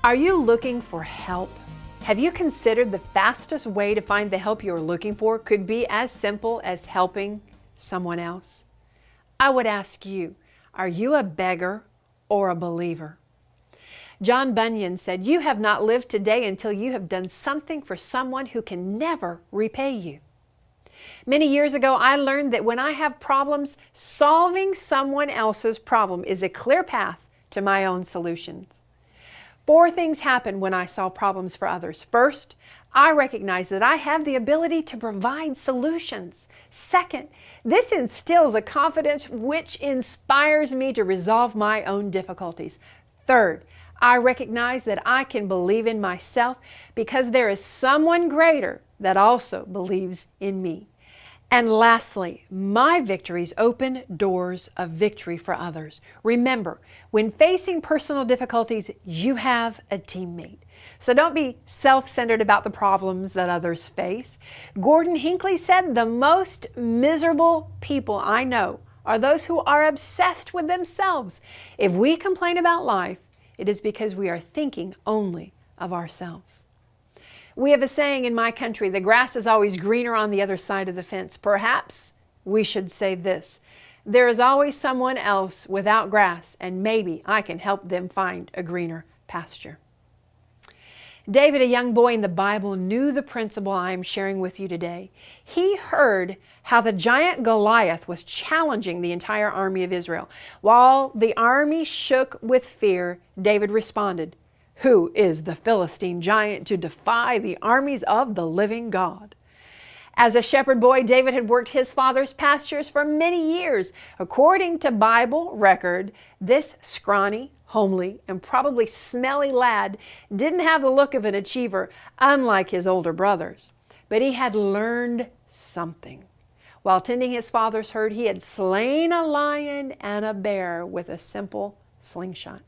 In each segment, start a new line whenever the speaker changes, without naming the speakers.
Are you looking for help? Have you considered the fastest way to find the help you're looking for could be as simple as helping someone else? I would ask you, are you a beggar or a believer? John Bunyan said, "You have not lived today until you have done something for someone who can never repay you." Many years ago, I learned that when I have problems, solving someone else's problem is a clear path to my own solutions. 4 things happen when I solve problems for others. First, I recognize that I have the ability to provide solutions. Second, this instills a confidence which inspires me to resolve my own difficulties. Third, I recognize that I can believe in myself because there is someone greater that also believes in me. And lastly, my victories open doors of victory for others. Remember, when facing personal difficulties, you have a teammate. So don't be self-centered about the problems that others face. Gordon Hinckley said, "The most miserable people I know are those who are obsessed with themselves. If we complain about life, it is because we are thinking only of ourselves." We have a saying in my country, "The grass is always greener on the other side of the fence." Perhaps we should say this: there is always someone else without grass, and maybe I can help them find a greener pasture. David, a young boy in the Bible, knew the principle I am sharing with you today. He heard how the giant Goliath was challenging the entire army of Israel. While the army shook with fear, David responded, "Who is the Philistine giant to defy the armies of the living God?" As a shepherd boy, David had worked his father's pastures for many years. According to Bible record, this scrawny, homely, and probably smelly lad didn't have the look of an achiever, unlike his older brothers. But he had learned something. While tending his father's herd, he had slain a lion and a bear with a simple slingshot.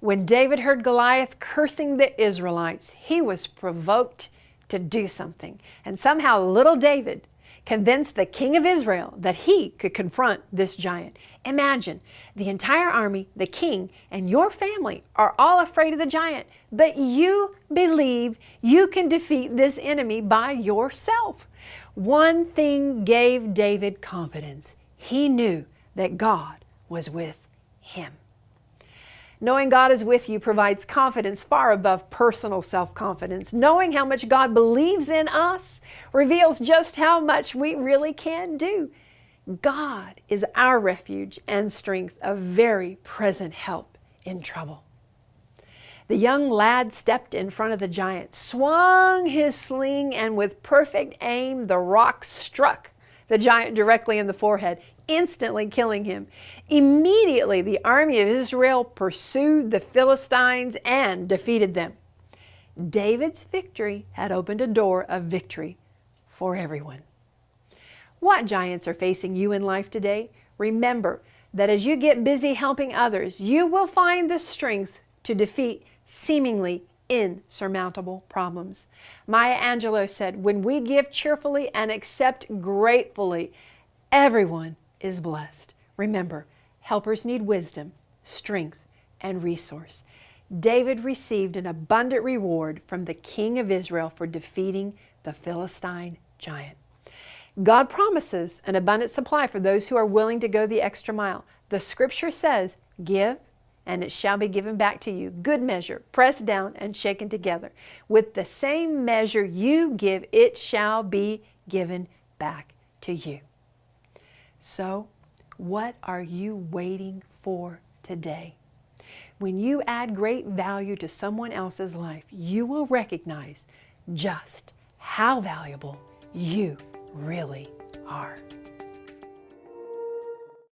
When David heard Goliath cursing the Israelites, he was provoked to do something. And somehow little David convinced the king of Israel that he could confront this giant. Imagine, the entire army, the king, and your family are all afraid of the giant, but you believe you can defeat this enemy by yourself. One thing gave David confidence. He knew that God was with him. Knowing God is with you provides confidence far above personal self-confidence. Knowing how much God believes in us reveals just how much we really can do. God is our refuge and strength, a very present help in trouble. The young lad stepped in front of the giant, swung his sling, and with perfect aim, the rock struck the giant directly in the forehead, instantly killing him. Immediately, the army of Israel pursued the Philistines and defeated them. David's victory had opened a door of victory for everyone. What giants are facing you in life today? Remember that as you get busy helping others, you will find the strength to defeat seemingly insurmountable problems. Maya Angelou said, "When we give cheerfully and accept gratefully, everyone is blessed." Remember, helpers need wisdom, strength, and resource. David received an abundant reward from the king of Israel for defeating the Philistine giant. God promises an abundant supply for those who are willing to go the extra mile. The scripture says, "Give, and it shall be given back to you. Good measure, pressed down and shaken together. With the same measure you give, it shall be given back to you." So, what are you waiting for today? When you add great value to someone else's life, you will recognize just how valuable you really are.